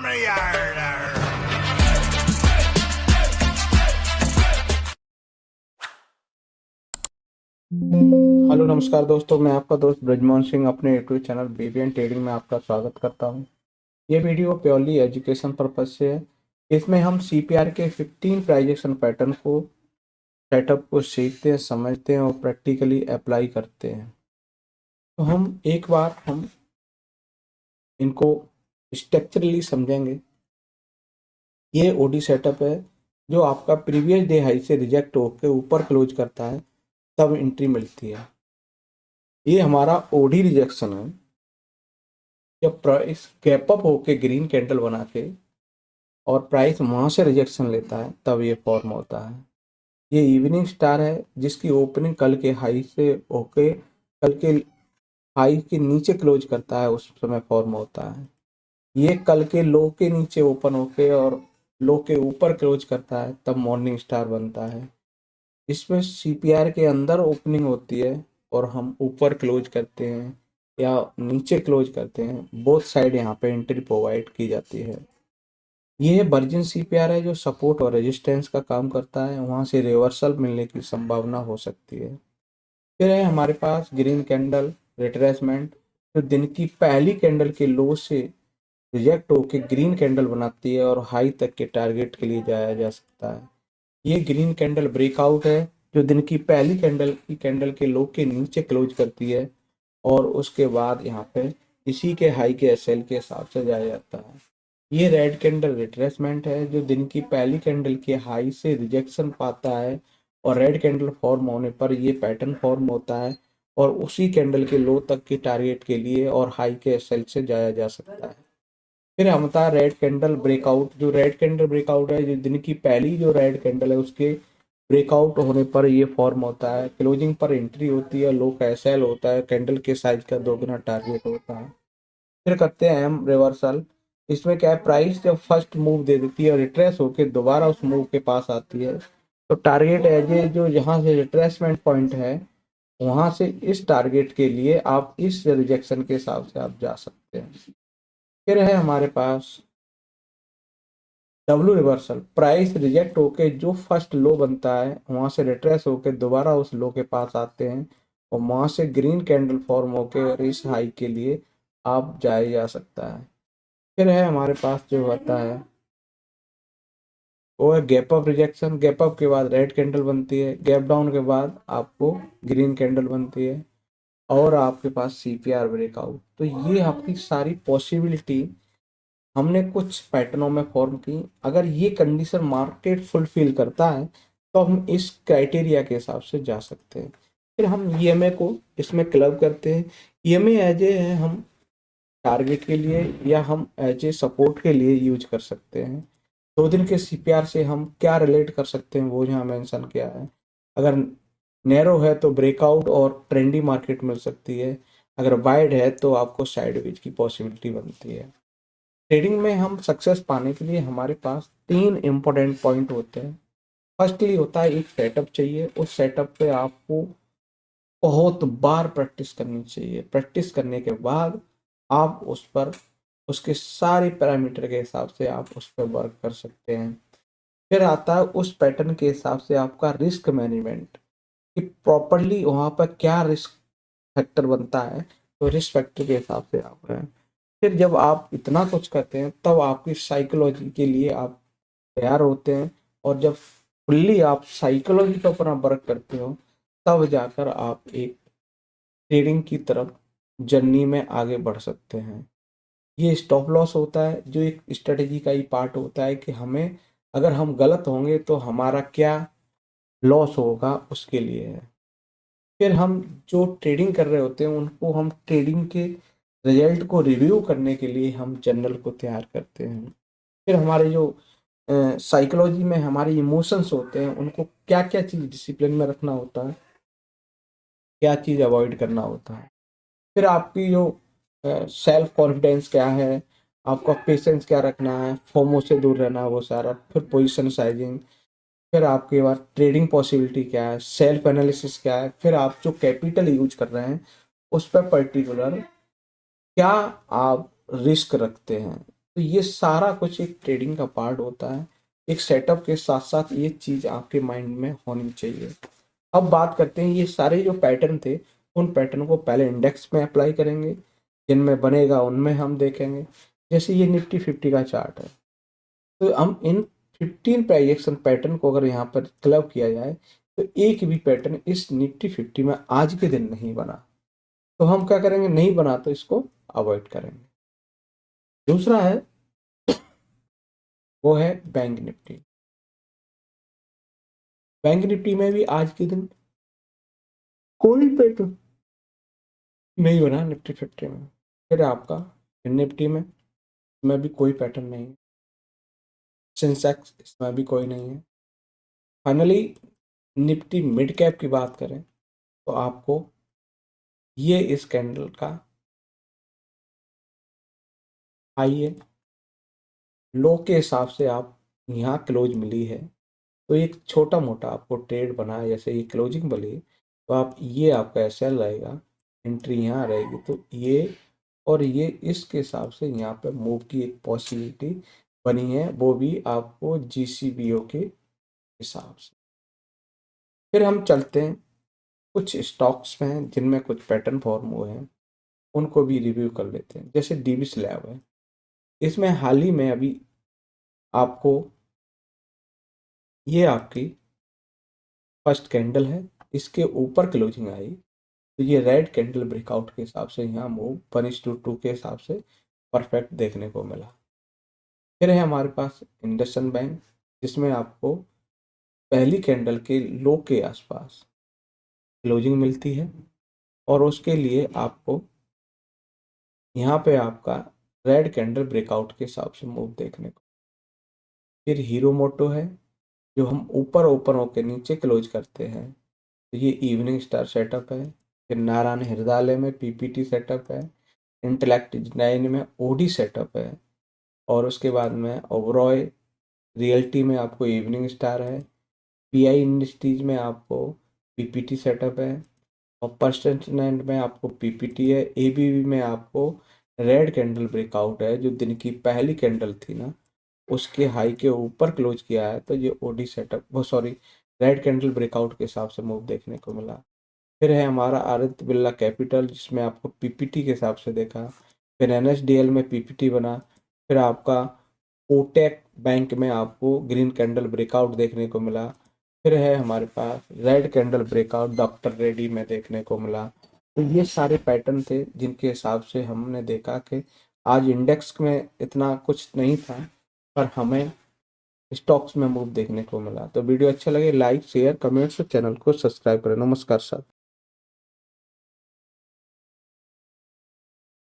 Hello नमस्कार दोस्तों, मैं आपका दोस्त ब्रजमोहन सिंह अपने यूट्यूब चैनल बीबीएन ट्रेडिंग में आपका स्वागत करता हूं। ये वीडियो प्योरली एजुकेशन पर्पज से है। इसमें हम सीपीआर के 15 प्राइजेक्शन पैटर्न को सेटअप को सीखते हैं, समझते हैं और प्रैक्टिकली अप्लाई करते हैं। तो हम इनको स्ट्रक्चरली समझेंगे। ये ओडी सेटअप है जो आपका प्रीवियस डे हाई से रिजेक्ट होकर ऊपर क्लोज करता है, तब एंट्री मिलती है। ये हमारा ओडी रिजेक्शन है। जब प्राइस गैप अप होके ग्रीन कैंडल बना के और प्राइस वहां से रिजेक्शन लेता है, तब ये फॉर्म होता है। ये इवनिंग स्टार है जिसकी ओपनिंग कल के हाई से होके कल के हाई के नीचे क्लोज करता है, उस समय फॉर्म होता है। ये कल के लो के नीचे ओपन होके और लो के ऊपर क्लोज करता है, तब मॉर्निंग स्टार बनता है। इसमें सीपीआर के अंदर ओपनिंग होती है और हम ऊपर क्लोज करते हैं या नीचे क्लोज करते हैं, बोथ साइड यहाँ पे एंट्री प्रोवाइड की जाती है। ये वर्जिन सीपीआर है जो सपोर्ट और रेजिस्टेंस का काम करता है, वहां से रिवर्सल मिलने की संभावना हो सकती है। फिर है हमारे पास ग्रीन कैंडल रिट्रेसमेंट, जो दिन की पहली कैंडल के लो से रिजेक्ट होकर ग्रीन कैंडल बनाती है और हाई तक के टारगेट के लिए जाया जा सकता है। ये ग्रीन कैंडल ब्रेकआउट है जो दिन की पहली कैंडल के लो के नीचे क्लोज करती है और उसके बाद यहाँ पे इसी के हाई के एसएल के हिसाब से जाया जाता है। ये रेड कैंडल रिट्रेसमेंट है जो दिन की पहली कैंडल के हाई से रिजेक्शन पाता है और रेड कैंडल फॉर्म होने पर ये पैटर्न फॉर्म होता है और उसी कैंडल के लो तक के टारगेट के लिए और हाई के एसएल से जाया जा सकता है। फिर हम था रेड कैंडल ब्रेकआउट, जो रेड कैंडल ब्रेकआउट है जो दिन की पहली जो रेड कैंडल है उसके ब्रेकआउट होने पर ये फॉर्म होता है। क्लोजिंग पर एंट्री होती है, लो का एसएल होता है, कैंडल के साइज का दोगुना टारगेट होता है। फिर करते हैं हम रिवर्सल। इसमें क्या है, प्राइस जब फर्स्ट मूव दे देती है और रिट्रेस होकर दोबारा उस मूव के पास आती है, तो टारगेट एज जो यहाँ से रिट्रेसमेंट पॉइंट है वहां से इस टारगेट के लिए आप इस रिजेक्शन के हिसाब से आप जा सकते हैं। फिर है हमारे पास डब्ल्यू रिवर्सल। प्राइस रिजेक्ट होके जो फर्स्ट लो बनता है वहां से रिट्रेस होके दोबारा उस लो के पास आते हैं और वहां से ग्रीन कैंडल फॉर्म होके और इस हाई के लिए आप जाया जा सकता है। फिर है हमारे पास जो होता है वो है gap up rejection. Gap up के बाद रेड कैंडल बनती है, गैप डाउन के बाद आपको ग्रीन कैंडल बनती है और आपके पास सीपीआर ब्रेकआउट। तो ये आपकी सारी पॉसिबिलिटी हमने कुछ पैटर्नों में फॉर्म की। अगर ये कंडीशन मार्केट फुलफिल करता है तो हम इस क्राइटेरिया के हिसाब से जा सकते हैं। फिर हम ईएमए को इसमें क्लब करते हैं। ईएमए एज ए है हम टारगेट के लिए या हम एज ए सपोर्ट के लिए यूज कर सकते हैं। 2 दिन के सीपीआर से हम क्या रिलेट कर सकते हैं वो यहाँ मेंशन किया है। अगर नैरो है तो ब्रेकआउट और ट्रेंडी मार्केट मिल सकती है, अगर वाइड है तो आपको साइडवेज की पॉसिबिलिटी बनती है। ट्रेडिंग में हम सक्सेस पाने के लिए हमारे पास 3 इंपॉर्टेंट पॉइंट होते हैं। फर्स्टली होता है एक सेटअप चाहिए, उस सेटअप पे आपको बहुत बार प्रैक्टिस करनी चाहिए। प्रैक्टिस करने के बाद आप उस पर उसके सारे पैरामीटर के हिसाब से आप उस पर वर्क कर सकते हैं। फिर आता है उस पैटर्न के हिसाब से आपका रिस्क मैनेजमेंट, कि प्रॉपरली वहाँ पर क्या रिस्क फैक्टर बनता है, तो रिस्क फैक्टर के हिसाब से आप हैं। फिर जब आप इतना कुछ करते हैं तब आपकी साइकोलॉजी के लिए आप तैयार होते हैं और जब फुल्ली आप साइकोलॉजी पर अपना वर्क करते हो तब जाकर आप एक ट्रेडिंग की तरफ जर्नी में आगे बढ़ सकते हैं। ये स्टॉप लॉस होता है जो एक स्ट्रेटेजी का ही पार्ट होता है कि हमें अगर हम गलत होंगे तो हमारा क्या लॉस होगा उसके लिए है। फिर हम जो ट्रेडिंग कर रहे होते हैं उनको हम ट्रेडिंग के रिजल्ट को रिव्यू करने के लिए हम जर्नल को तैयार करते हैं। फिर हमारे जो साइकोलॉजी में हमारे इमोशंस होते हैं उनको क्या क्या चीज़ डिसिप्लिन में रखना होता है, क्या चीज़ अवॉइड करना होता है। फिर आपकी जो सेल्फ कॉन्फिडेंस क्या है, आपका पेशेंस क्या रखना है, फोमो से दूर रहना है वो सारा। फिर पोजीशन साइजिंग, फिर आपके पास ट्रेडिंग पॉसिबिलिटी क्या है, सेल्फ एनालिसिस क्या है, फिर आप जो कैपिटल यूज कर रहे हैं उस पर पर्टिकुलर क्या आप रिस्क रखते हैं। तो ये सारा कुछ एक ट्रेडिंग का पार्ट होता है। एक सेटअप के साथ साथ ये चीज़ आपके माइंड में होनी चाहिए। अब बात करते हैं, ये सारे जो पैटर्न थे, उन पैटर्न को पहले इंडेक्स में अप्लाई करेंगे, जिनमें बनेगा उनमें हम देखेंगे। जैसे ये निफ्टी 50 का चार्ट है, तो हम इन 15 प्राइजेक्शन पैटर्न को अगर यहाँ पर क्लब किया जाए, तो एक भी पैटर्न इस निफ्टी 50 में आज के दिन नहीं बना। तो हम क्या करेंगे, नहीं बना तो इसको अवॉइड करेंगे। दूसरा है, वो है बैंक निफ्टी। बैंक निफ्टी में भी आज के दिन कोई पैटर्न नहीं बना निफ्टी 50 में। फिर आपका निफ्टी में भी कोई पैटर्न नहीं है। सेंसेक्स इसमें भी कोई नहीं है। फाइनली निफ्टी मिड कैप की बात करें, तो आपको ये इस कैंडल का हाई है, लो के हिसाब से आप यहाँ क्लोज मिली है, तो एक छोटा मोटा आपको ट्रेड बना है, जैसे ये क्लोजिंग बनी, तो आप ये आपका एसएल रहेगा, एंट्री यहाँ रहेगी, तो ये और ये इसके हिसाब से यहाँ पे मूव की एक पॉसिबिलिटी बनी है, वो भी आपको जीसीबीओ के हिसाब से। फिर हम चलते हैं कुछ स्टॉक्स में हैं जिनमें कुछ पैटर्न फॉर्म हुए हैं, उनको भी रिव्यू कर लेते हैं। जैसे डीवी स्लैब है, इसमें हाल ही में अभी आपको ये आपकी फर्स्ट कैंडल है, इसके ऊपर क्लोजिंग आई, तो ये रेड कैंडल ब्रेकआउट के हिसाब से यहाँ मूव 1:2 के हिसाब से परफेक्ट देखने को मिला। फिर है हमारे पास इंडसइंड बैंक, जिसमें आपको पहली कैंडल के लो के आसपास क्लोजिंग मिलती है, और उसके लिए आपको यहाँ पे आपका रेड कैंडल ब्रेकआउट के हिसाब से मूव देखने को। फिर हीरो मोटो है, जो हम ऊपर ओपन होकर नीचे क्लोज करते हैं, तो ये इवनिंग स्टार सेटअप है। फिर नारायण हृदयालय में पीपीटी सेटअप है। इंटेलेक्ट डिजाइन में ओडी सेटअप है। और उसके बाद में ओबरॉय रियल्टी में आपको इवनिंग स्टार है। पीआई इंडस्ट्रीज में आपको पीपीटी सेटअप है। और परसेंटेज में आपको पीपीटी है। एबीबी में आपको रेड कैंडल ब्रेकआउट है, जो दिन की पहली कैंडल थी ना, उसके हाई के ऊपर क्लोज किया है, तो ये ओडी सेटअप, वो सॉरी, रेड कैंडल ब्रेकआउट के हिसाब से मूव देखने को मिला। फिर है हमारा आदित्य बिरला कैपिटल, जिसमें आपको पीपीटी के हिसाब से देखा। फिर एनएसडीएल में पीपीटी बना। फिर आपका कोटेक बैंक में आपको ग्रीन कैंडल ब्रेकआउट देखने को मिला। फिर है हमारे पास red candle breakout doctor Reddy में देखने को मिला। तो ये सारे पैटर्न थे जिनके हिसाब से हमने देखा कि आज इंडेक्स में इतना कुछ नहीं था, पर हमें स्टॉक्स में मूव देखने को मिला। तो वीडियो अच्छा लगे लाइक शेयर कमेंट्स और चैनल को सब्सक्राइब करें। नमस्कार सर।